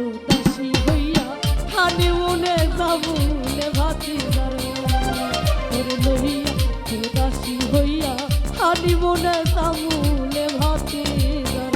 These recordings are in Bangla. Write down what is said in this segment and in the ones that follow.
উদাসী হইয়া হানিমুনে যাবুলে ভাতিজার তোরে লইয়া উদাসী হইয়া হানিমুনে যাবুলে ভাতিজার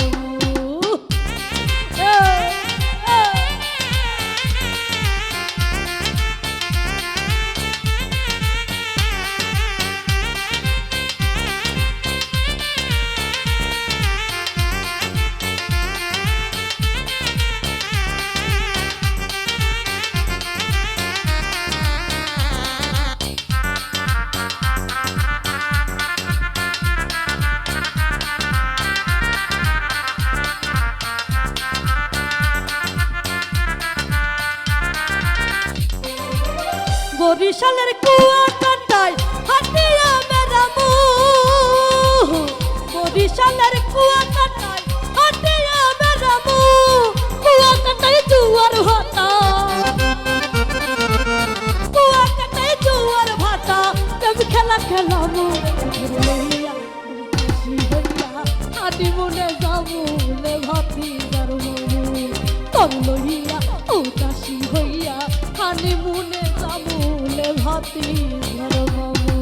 বরিশালের কুয়া কাটায় হাতিয়া বেড়ামু বরিশালের কুয়া কাটায় হাতিয়া বেড়ামু কুয়া কাটায় জুয়ার ভাতা কুয়া কাটায় জুয়ার ভাতা তুমি খেলা খেলামু লইয়া উদাসী হইয়া হানিমুনে যাবুলে ভাতিজার তোর লইয়া উদাসী হইয়া হানিমুনে যাবুলে ভাতিজার বাবু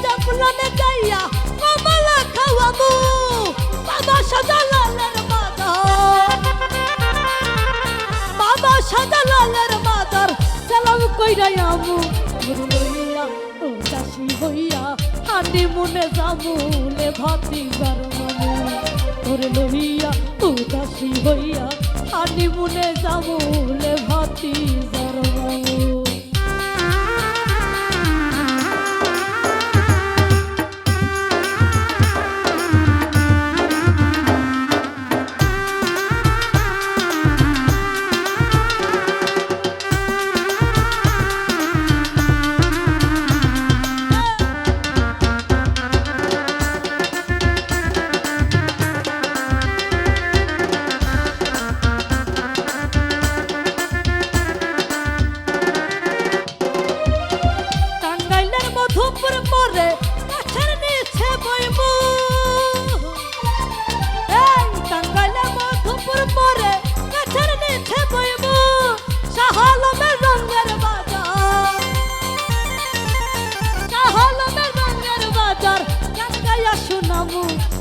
জপলনে যাইয়া কমলা খাওয়াবো বাবা সাজালালের মাদার সালাম কইরাইয়ামু লইয়া উদাসী হইয়া হানিমুনে যাবুলে ভাতিজার মামু তোরে লইয়া উদাসী হইয়া হানিমুনে যাবুলে ভাতিজার মামু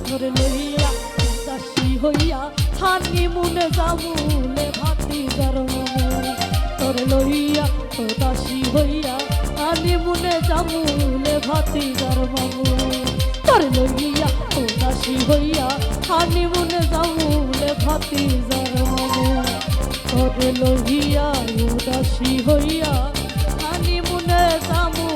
তোরে লইয়া উদাসী হইয়া হানিমুনে যাবুলে ভাতিজার মামু তোরে লইয়া উদাসী হইয়া হানিমুনে যাবুলে ভাতিজার মামু তোরে লইয়া উদাসী হইয়া হানিমুনে যাবুলে ভাতিজার মামু তোরে লইয়া উদাসী হইয়া হানিমুনে যাবু